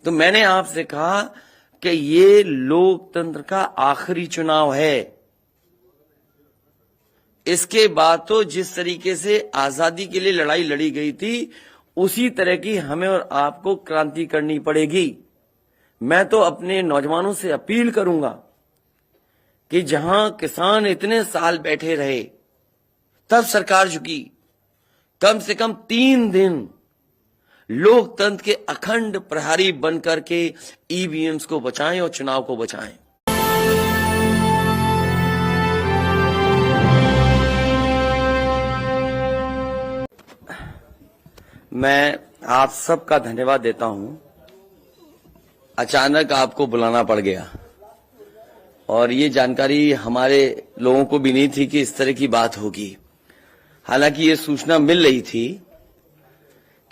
तो मैंने आपसे कहा कि ये लोकतंत्र का आखिरी चुनाव है। इसके बाद तो जिस तरीके से आजादी के लिए लड़ाई लड़ी गई थी, उसी तरह की हमें और आपको क्रांति करनी पड़ेगी। मैं तो अपने नौजवानों से अपील करूंगा कि जहां किसान इतने साल बैठे रहे, तब सरकार झुकी। कम से कम 3 दिन लोकतंत्र के अखंड प्रहरी बनकर के ईवीएम्स को बचाएं और चुनाव को बचाएं। मैं आप सबका धन्यवाद देता हूं। अचानक आपको बुलाना पड़ गया और ये जानकारी हमारे लोगों को भी नहीं थी कि इस तरह की बात होगी। हालांकि ये सूचना मिल रही थी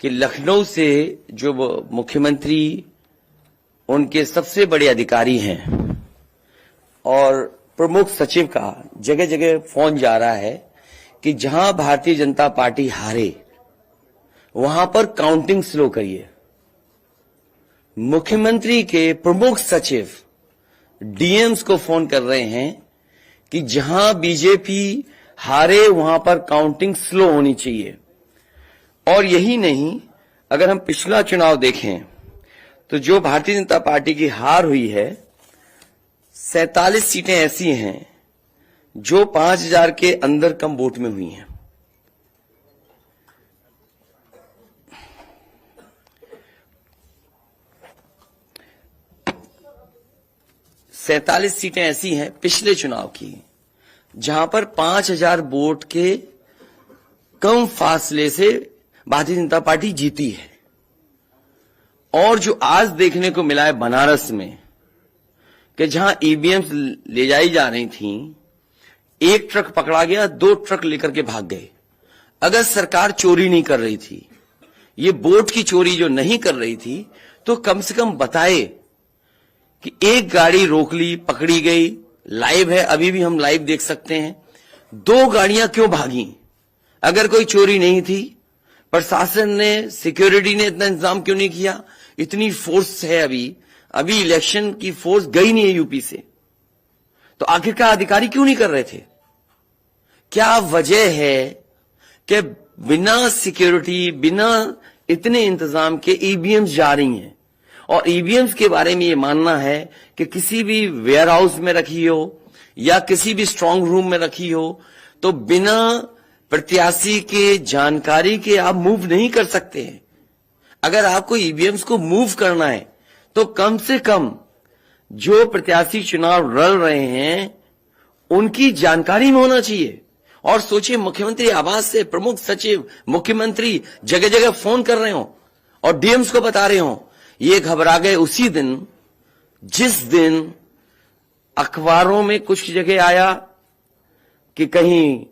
कि लखनऊ से जो मुख्यमंत्री, उनके सबसे बड़े अधिकारी हैं और प्रमुख सचिव का जगह जगह फोन जा रहा है कि जहां भारतीय जनता पार्टी हारे वहां पर काउंटिंग स्लो करिए। मुख्यमंत्री के प्रमुख सचिव डीएम्स को फोन कर रहे हैं कि जहां बीजेपी हारे वहां पर काउंटिंग स्लो होनी चाहिए। और यही नहीं, अगर हम पिछला चुनाव देखें तो जो भारतीय जनता पार्टी की हार हुई है, 47 सीटें ऐसी हैं जो 5000 के अंदर कम वोट में हुई हैं। सैंतालीस सीटें ऐसी हैं पिछले चुनाव की जहां पर 5000 वोट के कम फासले से भारतीय जनता पार्टी जीती है। और जो आज देखने को मिला है बनारस में कि जहां ईवीएम्स ले जाई जा रही थी, एक ट्रक पकड़ा गया, 2 ट्रक लेकर के भाग गए। अगर सरकार चोरी नहीं कर रही थी, ये वोट की चोरी जो नहीं कर रही थी, तो कम से कम बताए कि एक गाड़ी रोक ली, पकड़ी गई, लाइव है, अभी भी हम लाइव देख सकते हैं। 2 गाड़ियां क्यों भागी? अगर कोई चोरी नहीं थी, प्रशासन ने, सिक्योरिटी ने इतना इंतजाम क्यों नहीं किया? इतनी फोर्स है, अभी इलेक्शन की फोर्स गई नहीं है यूपी से, तो आखिरकार अधिकारी क्यों नहीं कर रहे थे? क्या वजह है कि बिना सिक्योरिटी, बिना इतने इंतजाम के ईवीएम्स जा रही हैं? और ईवीएम्स के बारे में ये मानना है कि किसी भी वेयर हाउस में रखी हो या किसी भी स्ट्रांग रूम में रखी हो, तो बिना प्रत्याशी के जानकारी के आप मूव नहीं कर सकते हैं। अगर आपको ईवीएम्स को मूव करना है तो कम से कम जो प्रत्याशी चुनाव लड़ रहे हैं उनकी जानकारी में होना चाहिए। और सोचिए, मुख्यमंत्री आवास से प्रमुख सचिव, मुख्यमंत्री जगह जगह फोन कर रहे हो और डीएम्स को बता रहे हो। ये घबरा गए उसी दिन जिस दिन अखबारों में कुछ जगह आया कि कहीं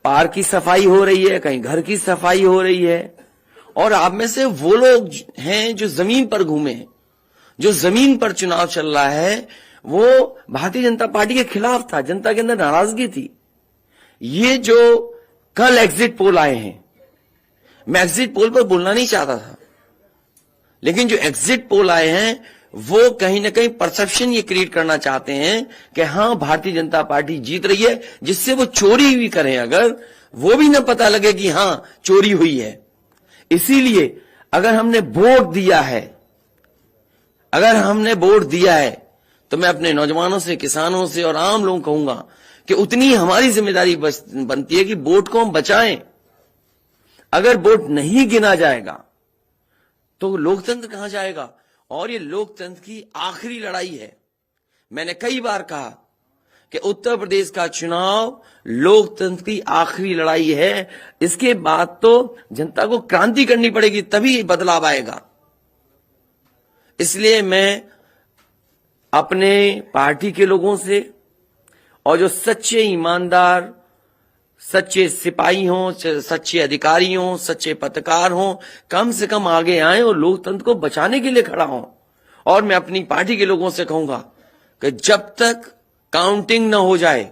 पार्क की सफाई हो रही है, कहीं घर की सफाई हो रही है। और आप में से वो लोग हैं जो जमीन पर घूमे, जो जमीन पर चुनाव चल रहा है, वो भारतीय जनता पार्टी के खिलाफ था। जनता के अंदर नाराजगी थी। ये जो कल एग्जिट पोल आए हैं, मैं एग्जिट पोल पर बोलना नहीं चाहता था, लेकिन जो एग्जिट पोल आए हैं वो कहीं ना कहीं परसेप्शन ये क्रिएट करना चाहते हैं कि हां, भारतीय जनता पार्टी जीत रही है, जिससे वो चोरी भी करें अगर, वो भी ना पता लगे कि हां चोरी हुई है। इसीलिए अगर हमने वोट दिया है, तो मैं अपने नौजवानों से, किसानों से और आम लोगों को कहूंगा कि उतनी हमारी जिम्मेदारी बनती है कि वोट को हम बचाएं। अगर वोट नहीं गिना जाएगा तो लोकतंत्र कहां जाएगा? और ये लोकतंत्र की आखिरी लड़ाई है। मैंने कई बार कहा कि उत्तर प्रदेश का चुनाव लोकतंत्र की आखिरी लड़ाई है। इसके बाद तो जनता को क्रांति करनी पड़ेगी, तभी बदलाव आएगा। इसलिए मैं अपने पार्टी के लोगों से और जो सच्चे ईमानदार, सच्चे सिपाही हों, सच्चे अधिकारी हों, सच्चे पत्रकार हों, कम से कम आगे आए और लोकतंत्र को बचाने के लिए खड़ा हों। और मैं अपनी पार्टी के लोगों से कहूंगा कि जब तक काउंटिंग न हो जाए,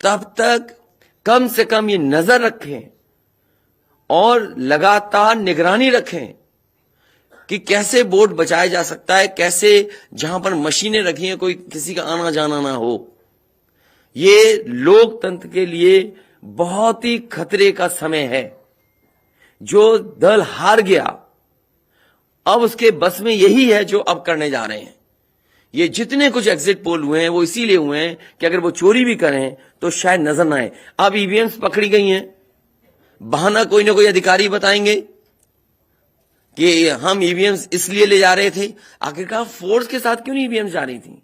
तब तक कम से कम ये नजर रखें और लगातार निगरानी रखें कि कैसे वोट बचाया जा सकता है, कैसे जहां पर मशीनें रखी हैं कोई किसी का आना जाना ना हो। ये लोकतंत्र के लिए बहुत ही खतरे का समय है। जो दल हार गया, अब उसके बस में यही है जो अब करने जा रहे हैं। ये जितने कुछ एग्जिट पोल हुए हैं वो इसीलिए हुए हैं कि अगर वो चोरी भी करें तो शायद नजर ना आए। अब ईवीएम्स पकड़ी गई हैं, बहाना कोई ना कोई अधिकारी बताएंगे कि हम ईवीएम्स इसलिए ले जा रहे थे। आखिरकार फोर्स के साथ क्यों नहीं ईवीएम्स जा रही थी?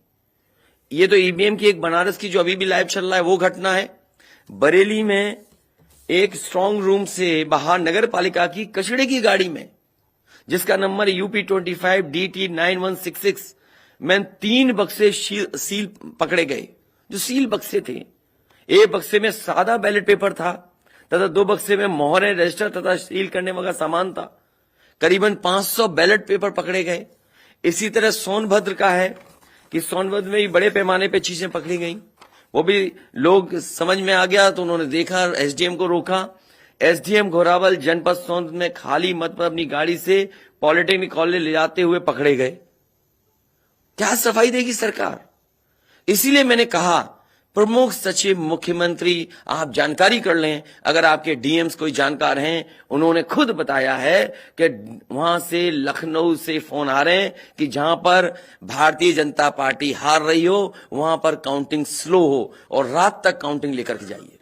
ये तो ईवीएम की एक बनारस की जो अभी भी लाइव चल रहा है वो घटना है। बरेली में एक स्ट्रांग रूम से बाहर नगर पालिका की कचड़े की गाड़ी में, जिसका नंबर यूपी 25 DT 9166 में 3 बक्से सील पकड़े गए, जो सील बक्से थे। एक बक्से में सादा बैलेट पेपर था तथा 2 बक्से में मोहरें, रजिस्टर तथा सील करने वाला सामान था। करीबन 500 बैलेट पेपर पकड़े गए। इसी तरह सोनभद्र का है कि सोनभद्र में भी बड़े पैमाने पे चीजें पकड़ी गई। वो भी लोग समझ में आ गया तो उन्होंने देखा, एसडीएम को रोका। एसडीएम घोरावल जनपद सोनभद्र में खाली मत पर अपनी गाड़ी से पॉलिटेक्निक कॉलेज ले जाते हुए पकड़े गए। क्या सफाई देगी सरकार? इसीलिए मैंने कहा प्रमुख सचिव मुख्यमंत्री आप जानकारी कर लें। अगर आपके डीएम्स कोई जानकार हैं, उन्होंने खुद बताया है कि वहां से लखनऊ से फोन आ रहे हैं कि जहां पर भारतीय जनता पार्टी हार रही हो वहां पर काउंटिंग स्लो हो और रात तक काउंटिंग लेकर के जाइए।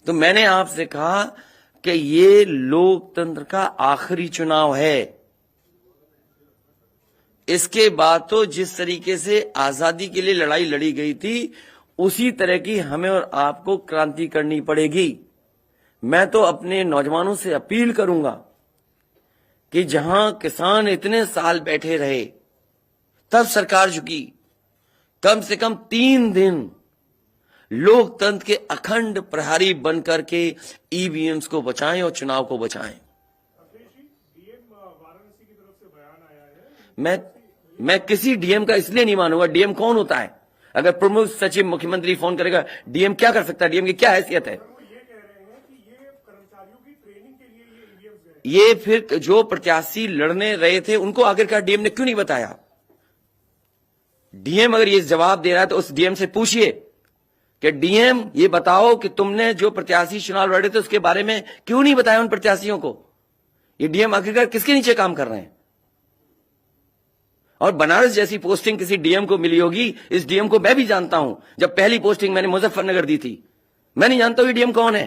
तो मैंने आपसे कहा कि ये लोकतंत्र का आखिरी चुनाव है। इसके बाद तो जिस तरीके से आजादी के लिए लड़ाई लड़ी गई थी, उसी तरह की हमें और आपको क्रांति करनी पड़ेगी। मैं तो अपने नौजवानों से अपील करूंगा कि जहां किसान इतने साल बैठे रहे, तब सरकार झुकी। कम से कम 3 दिन लोकतंत्र के अखंड प्रहरी बनकर के ईवीएम्स को बचाएं और चुनाव को बचाएं। मैं किसी डीएम का इसलिए नहीं मानूंगा। डीएम कौन होता है? अगर प्रमुख सचिव मुख्यमंत्री फोन करेगा, डीएम क्या कर सकता है? डीएम की क्या हैसियत है? ये फिर जो प्रत्याशी लड़ने रहे थे उनको आखिरकार डीएम ने क्यों नहीं बताया? डीएम अगर ये जवाब दे रहा है तो उस डीएम से पूछिए कि डीएम ये बताओ कि तुमने जो प्रत्याशी चुनाव लड़े थे उसके बारे में क्यों नहीं बताया उन प्रत्याशियों को? ये डीएम आखिरकार किसके नीचे काम कर रहे हैं? और बनारस जैसी पोस्टिंग किसी डीएम को मिली होगी, इस डीएम को मैं भी जानता हूं। जब पहली पोस्टिंग मैंने मुजफ्फरनगर दी थी, मैं नहीं जानता ये डीएम कौन है,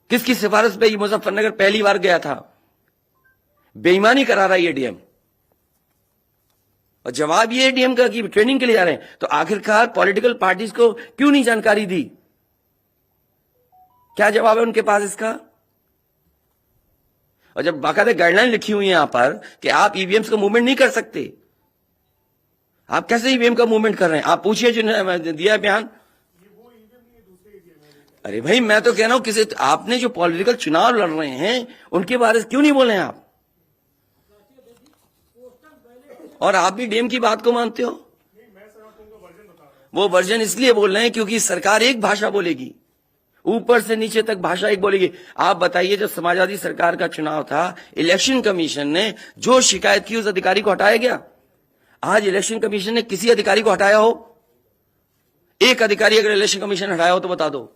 किसकी सिफारिश पे ये मुजफ्फरनगर पहली बार गया था। बेईमानी करा रहा है ये डीएम। और जवाब ये डीएम का कि ट्रेनिंग के लिए जा रहे हैं। तो आखिरकार पॉलिटिकल पार्टीज को क्यों नहीं जानकारी दी? क्या जवाब है उनके पास इसका? और जब बाकायदा गाइडलाइन लिखी हुई है यहां पर कि आप ईवीएम्स का मूवमेंट नहीं कर सकते, आप कैसे ईवीएम का मूवमेंट कर रहे हैं? आप पूछिए जो दिया बयान। अरे भाई, मैं तो कह रहा हूं किसी आपने जो पॉलिटिकल चुनाव लड़ रहे हैं उनके बारे में क्यों नहीं बोल रहे हैं आप? और आप भी डीएम की बात को मानते हो। वो वर्जन इसलिए बोल रहे हैं क्योंकि सरकार एक भाषा बोलेगी, ऊपर से नीचे तक भाषा एक बोलेगी। आप बताइए, जब समाजवादी सरकार का चुनाव था, इलेक्शन कमीशन ने जो शिकायत की उस अधिकारी को हटाया गया? आज इलेक्शन कमीशन ने किसी अधिकारी को हटाया हो? एक अधिकारी अगर इलेक्शन कमीशन हटाया हो तो बता दो।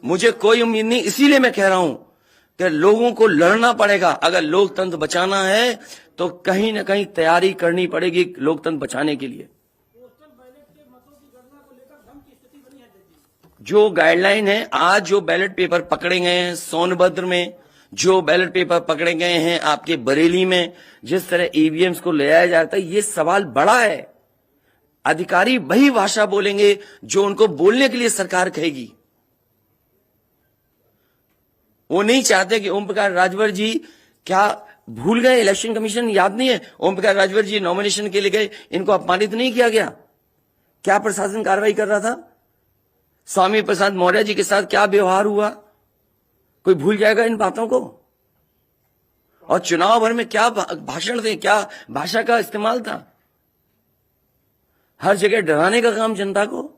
मुझे कोई उम्मीद नहीं। इसीलिए मैं कह रहा हूं कि लोगों को लड़ना पड़ेगा। अगर लोकतंत्र बचाना है तो कहीं ना कहीं तैयारी करनी पड़ेगी लोकतंत्र बचाने के लिए। जो गाइडलाइन है, आज जो बैलेट पेपर पकड़े गए हैं सोनभद्र में, जो बैलेट पेपर पकड़े गए हैं आपके बरेली में, जिस तरह ईवीएम्स को ले आया जाता है, ये सवाल बड़ा है। अधिकारी वही भाषा बोलेंगे जो उनको बोलने के लिए सरकार कहेगी। वो नहीं चाहते कि ओम प्रकाश राजभर जी क्या भूल गए? इलेक्शन कमीशन याद नहीं है? ओम प्रकाश राजभर जी नॉमिनेशन के लिए गए, इनको अपमानित नहीं किया गया? क्या प्रशासन कार्रवाई कर रहा था? स्वामी प्रसाद मौर्य जी के साथ क्या व्यवहार हुआ? कोई भूल जाएगा इन बातों को? और चुनाव भर में क्या भाषण दें, क्या भाषा का इस्तेमाल था। हर जगह डराने का काम जनता को।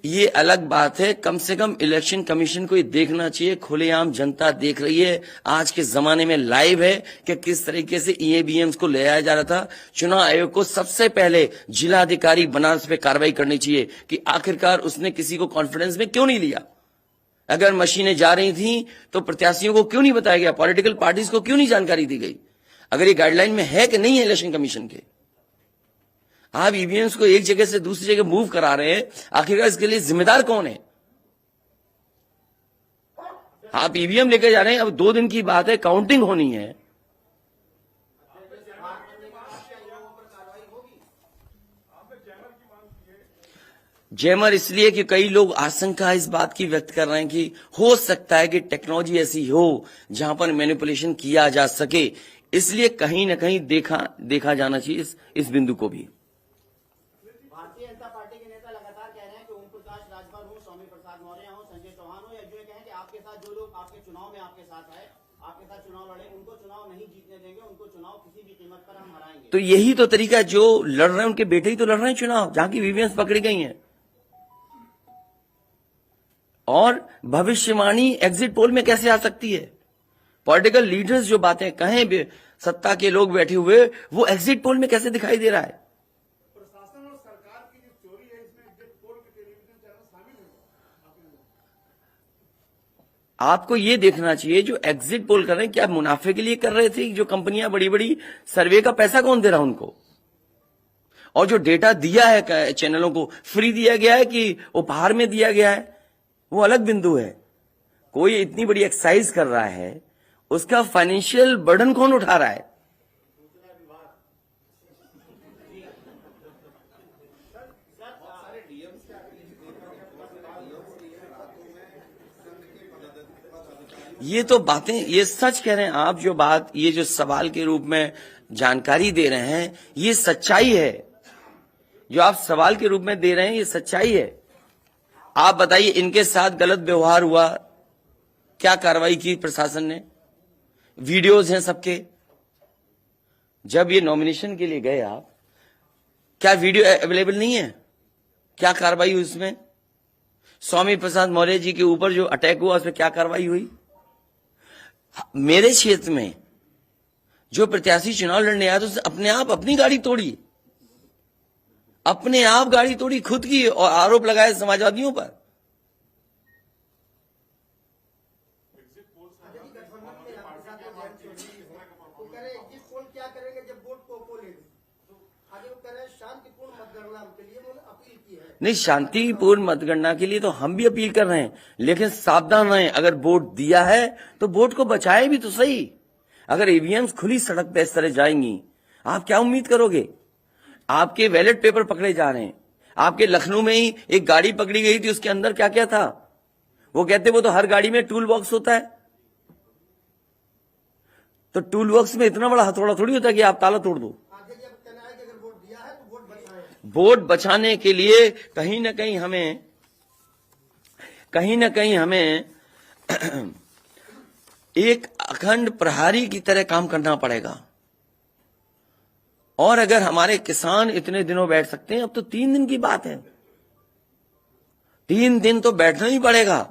ये अलग बात है, कम से कम इलेक्शन कमीशन को ये देखना चाहिए, खुलेआम जनता देख रही है, आज के जमाने में लाइव है कि किस तरीके से ईवीएम्स को ले आया जा रहा था। चुनाव आयोग को सबसे पहले जिलाधिकारी बनारस पे कार्रवाई करनी चाहिए कि आखिरकार उसने किसी को कॉन्फिडेंस में क्यों नहीं लिया। अगर मशीनें जा रही थी तो प्रत्याशियों को क्यों नहीं बताया गया, पॉलिटिकल पार्टीज को क्यों नहीं जानकारी दी गई। अगर ये गाइडलाइन में है कि नहीं है इलेक्शन कमीशन के, आप ईवीएम्स को एक जगह से दूसरी जगह मूव करा रहे हैं, आखिरकार इसके लिए जिम्मेदार कौन है। आप ईवीएम लेकर जा रहे हैं, अब 2 दिन की बात है, काउंटिंग होनी है। जैमर इसलिए कि कई लोग आशंका इस बात की व्यक्त कर रहे हैं कि हो सकता है कि टेक्नोलॉजी ऐसी हो जहां पर मैनिपुलेशन किया जा सके, इसलिए कहीं ना कहीं देखा जाना चाहिए इस बिंदु को भी। भारतीय जनता पार्टी के नेता लगातार कह रहे हैं कि ओम प्रकाश राजभर हो, स्वामी प्रसाद मौर्य हो, संजय चौहान हो, या जो कहें कि आपके साथ जो लोग आपके चुनाव में आपके साथ आए, आपके साथ चुनाव लड़े, उनको चुनाव नहीं जीतने देंगे, उनको चुनाव किसी भी कीमत पर हम हराएंगे। तो यही तो तरीका है, जो लड़ रहे हैं उनके बेटे ही तो लड़ रहे हैं चुनाव, जहां की ईवीएम्स पकड़ी गई हैं। और भविष्यवाणी एग्जिट पोल में कैसे आ सकती है। पॉलिटिकल लीडर्स जो बातें कहें, सत्ता के लोग बैठे हुए, वो एग्जिट पोल में कैसे दिखाई दे रहा है। प्रशासन और सरकार की जो चोरी है इसमें एग्जिट पोल के टेलीविजन चैनल शामिल है। आपको ये देखना चाहिए जो एग्जिट पोल कर रहे हैं क्या मुनाफे के लिए कर रहे थे, जो कंपनियां बड़ी बड़ी सर्वे का पैसा कौन दे रहा उनको, और जो डेटा दिया है चैनलों को फ्री दिया गया है कि उपहार में दिया गया है, वो अलग बिंदु है। कोई इतनी बड़ी एक्सरसाइज कर रहा है, उसका फाइनेंशियल बर्डन कौन उठा रहा है। ये तो बातें, ये सच कह रहे हैं आप, जो बात, ये जो सवाल के रूप में जानकारी दे रहे हैं, ये सच्चाई है। जो आप सवाल के रूप में दे रहे हैं, ये सच्चाई है। आप बताइए, इनके साथ गलत व्यवहार हुआ, क्या कार्रवाई की प्रशासन ने, वीडियोज हैं सबके। जब ये नॉमिनेशन के लिए गए आप, क्या वीडियो अवेलेबल नहीं है, क्या कार्रवाई हुई उसमें। स्वामी प्रसाद मौर्य जी के ऊपर जो अटैक हुआ, उसमें क्या कार्रवाई हुई। मेरे क्षेत्र में जो प्रत्याशी चुनाव लड़ने आया तो उसने अपने आप अपनी गाड़ी तोड़ी, अपने आप गाड़ी तोड़ी खुद की, और आरोप लगाए समाजवादियों पर। क्या करेंगे जब वोट को लेंगे, आगे वो कह रहे हैं शांतिपूर्ण मतगणना के लिए उन्होंने अपील की है। नहीं, शांतिपूर्ण मतगणना के लिए तो हम भी अपील कर रहे हैं, लेकिन सावधान रहें। अगर वोट दिया है तो वोट को बचाए भी तो सही। अगर ईवीएम्स खुली सड़क पे इस तरह जाएंगी, आप क्या उम्मीद करोगे। आपके बैलेट पेपर पकड़े जा रहे हैं। आपके लखनऊ में ही एक गाड़ी पकड़ी गई थी, उसके अंदर क्या क्या था। वो कहते वो तो हर गाड़ी में टूल बॉक्स होता है, तो टूल बॉक्स में इतना बड़ा हथौड़ा थोड़ी होता है कि आप ताला तोड़ दो। वोट बचाने के लिए कहीं ना कहीं हमें एक अखंड प्रहरी की तरह काम करना पड़ेगा। और अगर हमारे किसान इतने दिनों बैठ सकते हैं, अब तो 3 दिन की बात है, 3 दिन तो बैठना ही पड़ेगा,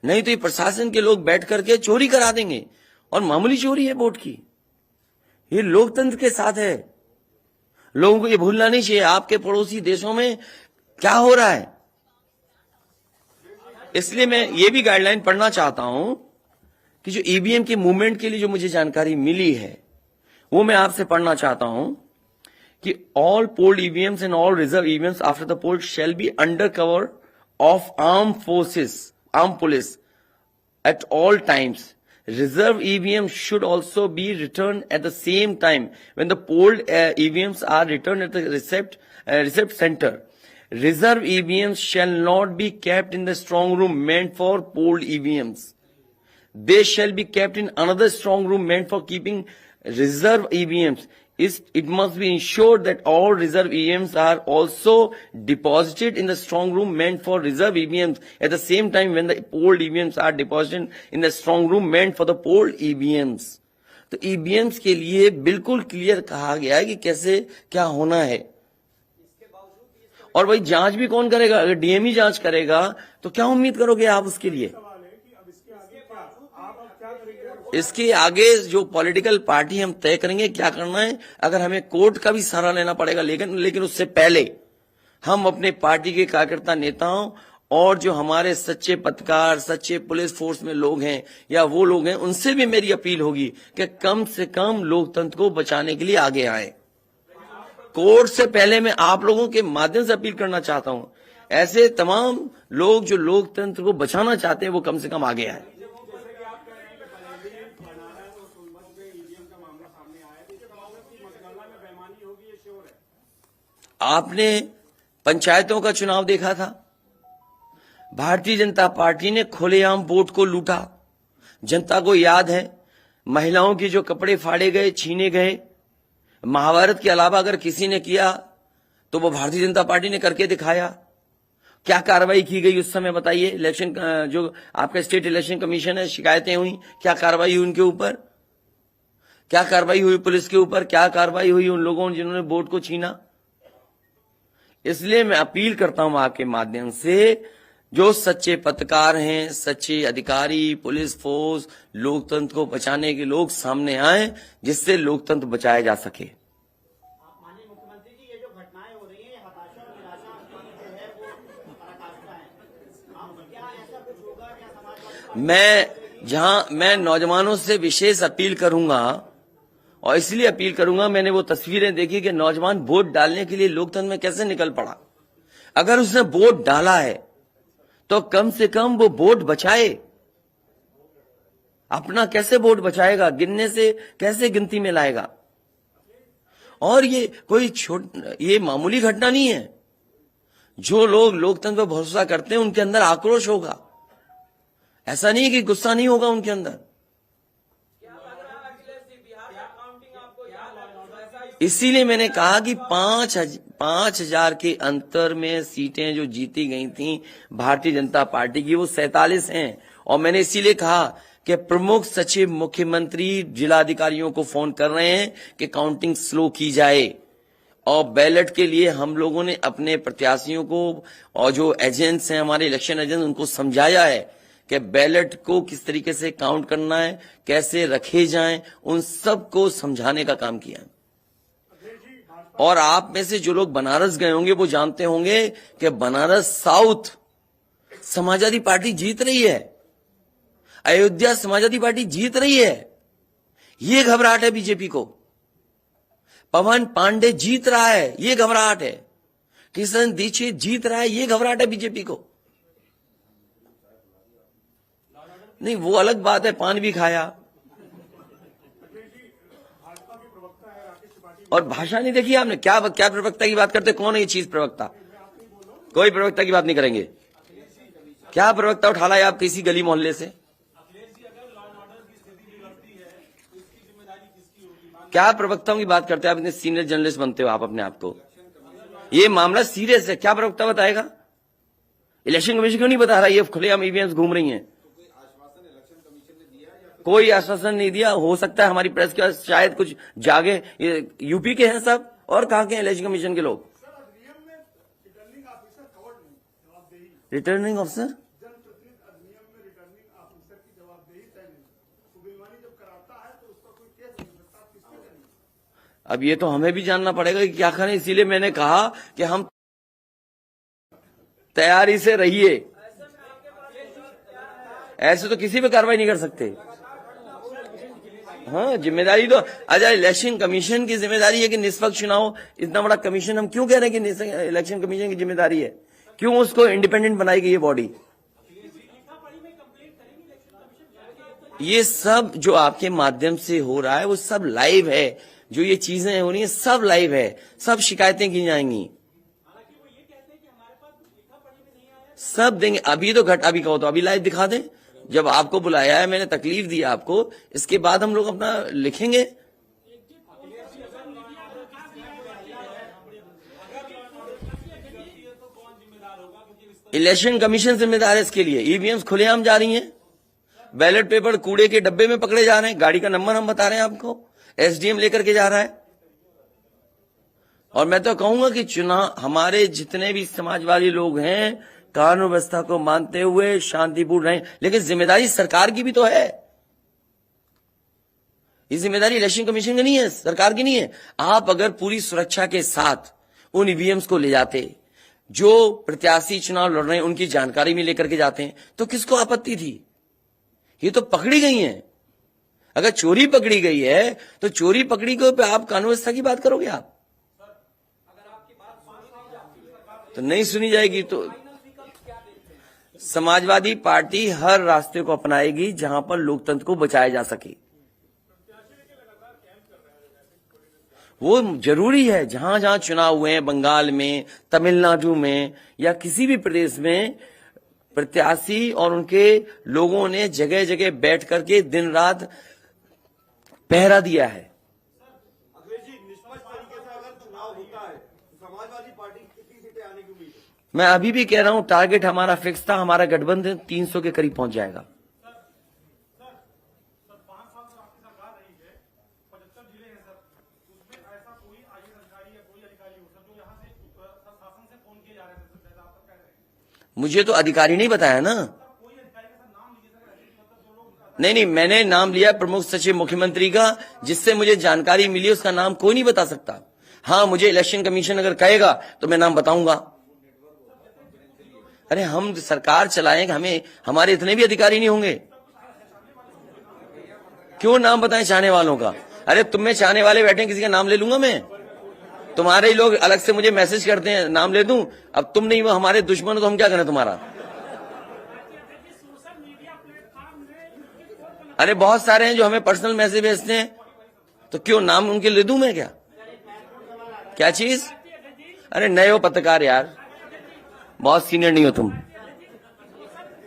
नहीं तो ये प्रशासन के लोग बैठ करके चोरी करा देंगे। और मामूली चोरी है वोट की, ये लोकतंत्र के साथ है। लोगों को ये भूलना नहीं चाहिए आपके पड़ोसी देशों में क्या हो रहा है। इसलिए मैं ये भी गाइडलाइन पढ़ना चाहता हूं कि जो ईवीएम के मूवमेंट के लिए जो मुझे जानकारी मिली है, वो मैं आपसे पढ़ना चाहता हूं कि all polled EVMs and all reserve EVMs after the poll shall be under cover of arm police at all times. Reserve EVMs should also be returned at the same time when the polled EVMs are returned at the receipt center. Reserve EVMs shall not be kept in the strong room meant for polled EVMs. They shall be kept in another strong room meant for keeping reserve EVMs. it must be ensured that all reserve EVMs are also deposited in the strong room meant for reserve EVMs at the same time when the polled EVMs are deposited in the strong room meant for the polled EVMs. तो EVMs के लिए बिल्कुल clear कहा गया है कि कैसे क्या होना है. और भाई जांच भी कौन करेगा? अगर डीएमई जांच करेगा तो क्या उम्मीद करोगे आप उसके लिए? इसके आगे जो पॉलिटिकल पार्टी हम तय करेंगे क्या करना है. अगर हमें कोर्ट का भी सहारा लेना पड़ेगा, लेकिन उससे पहले हम अपने पार्टी के कार्यकर्ता नेताओं और जो हमारे सच्चे पत्रकार, सच्चे पुलिस फोर्स में लोग हैं या वो लोग हैं, उनसे भी मेरी अपील होगी कि कम से कम लोकतंत्र को बचाने के लिए आगे आए. कोर्ट से पहले मैं आप लोगों के माध्यम से अपील करना चाहता हूं, ऐसे तमाम लोग जो लोकतंत्र को बचाना चाहते हैं वो कम से कम आगे आए. आपने पंचायतों का चुनाव देखा था. भारतीय जनता पार्टी ने खुलेआम वोट को लूटा. जनता को याद है महिलाओं के जो कपड़े फाड़े गए, छीने गए. महाभारत के अलावा अगर किसी ने किया तो वो भारतीय जनता पार्टी ने करके दिखाया. क्या कार्रवाई की गई उस समय बताइए? इलेक्शन जो आपका स्टेट इलेक्शन कमीशन है, शिकायतें हुई, क्या कार्रवाई हुई उनके ऊपर? क्या कार्रवाई हुई पुलिस के ऊपर? क्या कार्रवाई हुई उन लोगों ने जिन्होंने वोट को छीना? इसलिए मैं अपील करता हूं आपके माध्यम से, जो सच्चे पत्रकार हैं, सच्चे अधिकारी, पुलिस फोर्स, लोकतंत्र को बचाने के लोग सामने आए, जिससे लोकतंत्र बचाया जा सके. माननीय मुख्यमंत्री जी, ये जो घटनाएं हो रही हैं, हताशा और निराशा की जो है वो पराकाष्ठा है. क्या ऐसा कुछ होगा? क्या मैं नौजवानों से विशेष अपील करूंगा, और इसलिए अपील करूंगा, मैंने वो तस्वीरें देखी कि नौजवान वोट डालने के लिए लोकतंत्र में कैसे निकल पड़ा. अगर उसने वोट डाला है तो कम से कम वो वोट बचाए. अपना कैसे वोट बचाएगा? गिनने से कैसे गिनती में लाएगा? और ये कोई ये मामूली घटना नहीं है. जो लोग लोकतंत्र पर भरोसा करते हैं उनके अंदर आक्रोश होगा. ऐसा नहीं है कि गुस्सा नहीं होगा उनके अंदर. इसीलिए मैंने कहा कि 5,000 के अंतर में सीटें जो जीती गई थी भारतीय जनता पार्टी की, वो 47 हैं. और मैंने इसीलिए कहा कि प्रमुख सचिव मुख्यमंत्री जिलाधिकारियों को फोन कर रहे हैं कि काउंटिंग स्लो की जाए. और बैलेट के लिए हम लोगों ने अपने प्रत्याशियों को और जो एजेंट्स हैं हमारे इलेक्शन एजेंट, उनको समझाया है कि बैलेट को किस तरीके से काउंट करना है, कैसे रखे जाएं, उन सब को समझाने का काम किया. और आप में से जो लोग बनारस गए होंगे वो जानते होंगे कि बनारस साउथ समाजवादी पार्टी जीत रही है, अयोध्या समाजवादी पार्टी जीत रही है. ये घबराहट है बीजेपी को. पवन पांडे जीत रहा है, ये घबराहट है. किशन दीक्षित जीत रहा है, ये घबराहट है बीजेपी को. नहीं, वो अलग बात है, पान भी खाया. और भाषा नहीं देखी आपने? क्या प्रवक्ता की बात करते? कौन है ये चीज प्रवक्ता? कोई प्रवक्ता की बात नहीं करेंगे. क्या प्रवक्ता उठा लाए आप किसी गली मोहल्ले से? क्या प्रवक्ताओं की बात करते हैं आप? इतने सीनियर जर्नलिस्ट बनते हो आप अपने आप को. ये मामला सीरियस है. क्या प्रवक्ता बताएगा? इलेक्शन कमीशन क्यों नहीं बता रहा? ये खुलेआम ईवीएम्स घूम रही हैं. कोई आश्वासन नहीं दिया. हो सकता है हमारी प्रेस के पास शायद कुछ जागे. ये यूपी के हैं सब, और कहां के हैं इलेक्शन कमीशन के लोग? रिटर्निंग ऑफिसर अब ये तो हमें भी जानना पड़ेगा कि क्या करें. इसीलिए मैंने कहा कि हम तैयारी से रहिए. ऐसे तो किसी पे कार्रवाई नहीं कर सकते. हाँ, जिम्मेदारी तो अच्छा इलेक्शन कमीशन की जिम्मेदारी है कि निष्पक्ष चुनाव. इतना बड़ा कमीशन हम क्यों कह रहे हैं कि इलेक्शन कमीशन की जिम्मेदारी है? क्यों उसको इंडिपेंडेंट बनाई गई ये बॉडी? ये सब जो आपके माध्यम से हो रहा है वो सब लाइव है. जो ये चीजें हो रही हैं सब लाइव है. सब शिकायतें की जाएंगी, सब देंगे. अभी तो अभी कहो तो अभी लाइव दिखा दें. जब आपको बुलाया है, मैंने तकलीफ दी आपको, इसके बाद हम लोग अपना लिखेंगे. इलेक्शन कमीशन जिम्मेदार है इसके लिए। ईवीएम्स खुलेआम जा रही हैं, बैलेट पेपर कूड़े के डब्बे में पकड़े जा रहे हैं, गाड़ी का नंबर हम बता रहे हैं आपको, एसडीएम लेकर के जा रहा है। और मैं तो कहूंगा कि चुनाव हमारे जितने भी समाजवादी लोग हैं कानून व्यवस्था को मानते हुए शांतिपूर्ण रहें, लेकिन जिम्मेदारी सरकार की भी तो है। ये जिम्मेदारी इलेक्शन कमीशन की नहीं है, सरकार की नहीं है। आप अगर पूरी सुरक्षा के साथ उन ईवीएम्स को ले जाते, जो प्रत्याशी चुनाव लड़ रहे हैं उनकी जानकारी में लेकर के जाते हैं, तो किसको आपत्ति थी? ये तो पकड़ी गई हैं। अगर चोरी पकड़ी गई है तो चोरी पकड़ी को पे आप कानून व्यवस्था की बात करोगे? आप तो नहीं सुनी जाएगी। तो समाजवादी पार्टी हर रास्ते को अपनाएगी जहां पर लोकतंत्र को बचाया जा सके। वो जरूरी है। जहां जहां चुनाव हुए हैं, बंगाल में, तमिलनाडु में या किसी भी प्रदेश में, प्रत्याशी और उनके लोगों ने जगह जगह बैठ करके दिन रात पहरा दिया है। अखिलेश जी, निष्पक्ष तरीके से अगर चुनाव होता है तो समाजवादी पार्टी कितनी सीटें आने की उम्मीद है? मैं अभी भी कह रहा हूं, टारगेट हमारा फिक्स था, हमारा गठबंधन 300 के करीब पहुंच जाएगा। मुझे तो अधिकारी नहीं बताया ना। नहीं, मैंने नाम लिया प्रमुख सचिव मुख्यमंत्री का, जिससे मुझे जानकारी मिली, उसका नाम कोई नहीं बता सकता। हाँ, मुझे इलेक्शन कमीशन अगर कहेगा तो मैं नाम बताऊंगा। अरे हम सरकार चलाएंगे, हमें हमारे इतने भी अधिकारी नहीं होंगे? क्यों नाम बताएं चाहने वालों का? अरे तुम में चाहने वाले बैठे, किसी का नाम ले लूंगा मैं? तुम्हारे ही लोग अलग से मुझे मैसेज करते हैं, नाम ले दूं? अब तुम नहीं, वो हमारे दुश्मन हो तो हम क्या करें तुम्हारा? अरे बहुत सारे हैं जो हमें पर्सनल मैसेज भेजते हैं, तो क्यों नाम उनके ले दूं मैं? क्या चीज? अरे नए हो पत्रकार यार, बहुत सीनियर नहीं हो तुम।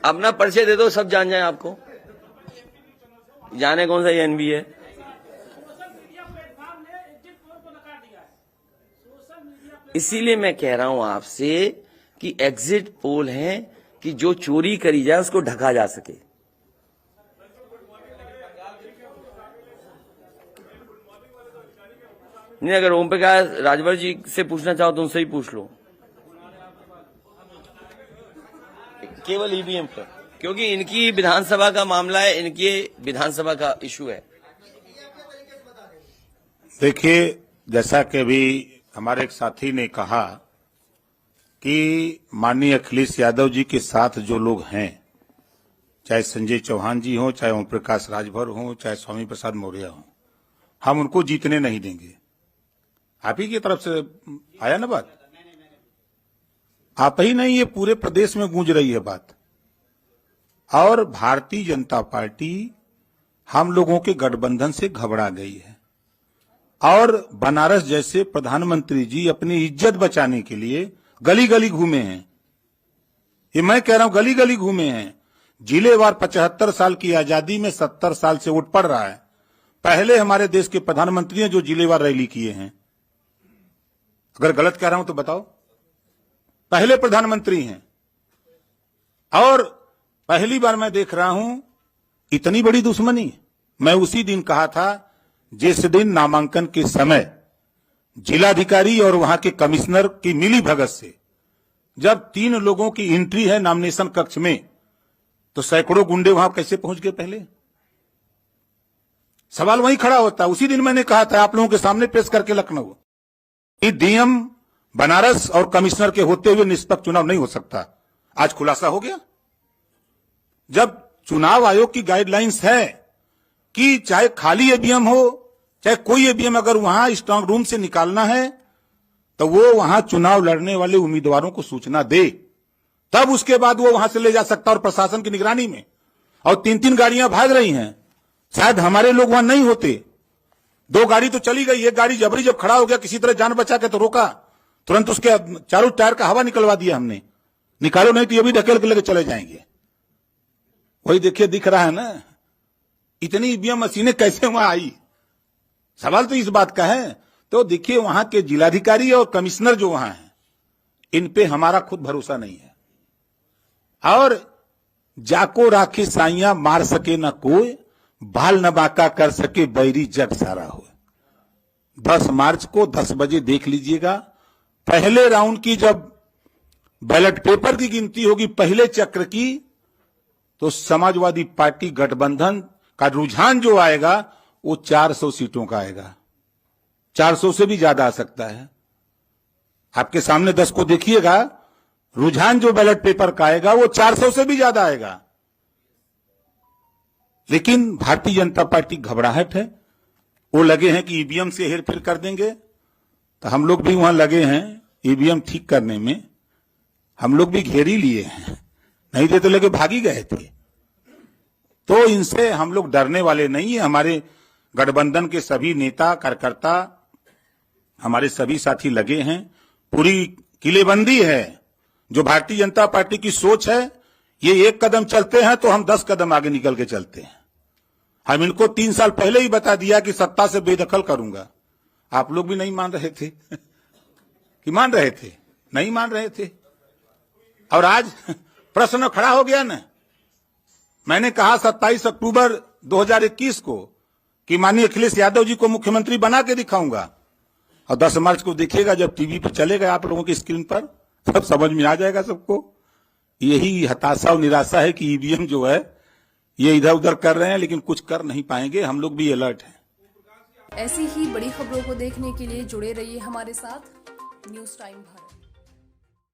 अपना परिचय दे दो, सब जान जाए आपको। जाने कौन सा ये एनबी है। इसीलिए मैं कह रहा हूं आपसे कि एग्जिट पोल है कि जो चोरी करी जाए उसको ढका जा सके। नहीं, अगर ओम प्रकाश राजभर जी से पूछना चाहो तो उनसे ही पूछ लो, केवल ईवीएम पर, क्योंकि इनकी विधानसभा का मामला है, इनकी विधानसभा का इशू है। देखिए, जैसा कि अभी हमारे एक साथी ने कहा कि माननीय अखिलेश यादव जी के साथ जो लोग हैं, चाहे संजय चौहान जी हो, चाहे ओम प्रकाश राजभर हो, चाहे स्वामी प्रसाद मौर्य हो, हम उनको जीतने नहीं देंगे। आप ही की तरफ से आया ना बात? आप ही नहीं, ये पूरे प्रदेश में गूंज रही है बात। और भारतीय जनता पार्टी हम लोगों के गठबंधन से घबरा गई है और बनारस जैसे प्रधानमंत्री जी अपनी इज्जत बचाने के लिए गली गली घूमे हैं। ये मैं कह रहा हूं, गली गली घूमे हैं। जिलेवार 75 साल की आजादी में 70 साल से उठ पड़ रहा है। पहले हमारे देश के प्रधानमंत्री हैं जो जिलेवार रैली किए हैं। अगर गलत कह रहा हूं तो बताओ। पहले प्रधानमंत्री हैं और पहली बार मैं देख रहा हूं इतनी बड़ी दुश्मनी। मैं उसी दिन कहा था जिस दिन नामांकन के समय जिलाधिकारी और वहां के कमिश्नर की मिली भगत से जब 3 लोगों की एंट्री है नॉमिनेशन कक्ष में, तो सैकड़ों गुंडे वहां कैसे पहुंच गए? पहले सवाल वहीं खड़ा होता। उसी दिन मैंने कहा था आप लोगों के सामने पेश करके लखनऊ कि डीएम बनारस और कमिश्नर के होते हुए निष्पक्ष चुनाव नहीं हो सकता। आज खुलासा हो गया। जब चुनाव आयोग की गाइडलाइंस है कि चाहे खाली ईवीएम हो चाहे कोई ईवीएम, अगर वहां स्ट्रांग रूम से निकालना है तो वो वहां चुनाव लड़ने वाले उम्मीदवारों को सूचना दे, तब उसके बाद वो वहां से ले जा सकता। और प्रशासन की निगरानी में। और 3-3 गाड़ियां भाग रही हैं। शायद हमारे लोग वहां नहीं होते। 2 गाड़ी तो चली गई, एक गाड़ी जबरी जब खड़ा हो गया किसी तरह जान बचा के तो रोका, तुरंत उसके चारों टायर का हवा निकलवा दिया हमने। निकालो नहीं तो ये भी ढकेल के लेके चले जाएंगे। वही देखिए, दिख रहा है ना इतनी ईवीएम मशीनें कैसे वहां आई। सवाल तो इस बात का है। तो देखिए, वहां के जिलाधिकारी और कमिश्नर जो वहां हैं, इन पे हमारा खुद भरोसा नहीं है। और जाको राखी साइयां मार सके न कोई, बाल न बांका कर सके बैरी जग सारा हो। 10 मार्च को 10 बजे देख लीजिएगा, पहले राउंड की जब बैलेट पेपर की गिनती होगी पहले चक्र की, तो समाजवादी पार्टी गठबंधन का रुझान जो आएगा वो 400 सीटों का आएगा, 400 से भी ज्यादा आ सकता है। आपके सामने 10 को देखिएगा, रुझान जो बैलेट पेपर का आएगा वो 400 से भी ज्यादा आएगा। लेकिन भारतीय जनता पार्टी घबराहट है, वो लगे हैं कि ईवीएम से हेरफेर कर देंगे, तो हम लोग भी वहां लगे हैं ईवीएम ठीक करने में। हम लोग भी घेर ही लिए हैं, नहीं थे तो लेके भागी गए थे। तो इनसे हम लोग डरने वाले नहीं है। हमारे गठबंधन के सभी नेता कार्यकर्ता, हमारे सभी साथी लगे हैं, पूरी किलेबंदी है। जो भारतीय जनता पार्टी की सोच है, ये 1 कदम चलते हैं तो हम 10 कदम आगे निकल के चलते हैं। हम इनको 3 साल पहले ही बता दिया कि सत्ता से बेदखल करूंगा। आप लोग भी नहीं मान रहे थे कि मान रहे थे? नहीं मान रहे थे। और आज प्रश्न खड़ा हो गया ना। मैंने कहा 27 अक्टूबर 2021 को कि माननीय अखिलेश यादव जी को मुख्यमंत्री बना के दिखाऊंगा, और 10 मार्च को देखिएगा जब टीवी पर चलेगा आप लोगों की स्क्रीन पर, सब समझ में आ जाएगा सबको। यही हताशा और निराशा है कि ईवीएम जो है ये इधर उधर कर रहे हैं, लेकिन कुछ कर नहीं पाएंगे। हम लोग भी अलर्ट हैं। ऐसी ही बड़ी खबरों को देखने के लिए जुड़े रहिए हमारे साथ न्यूज़ टाइम भारत।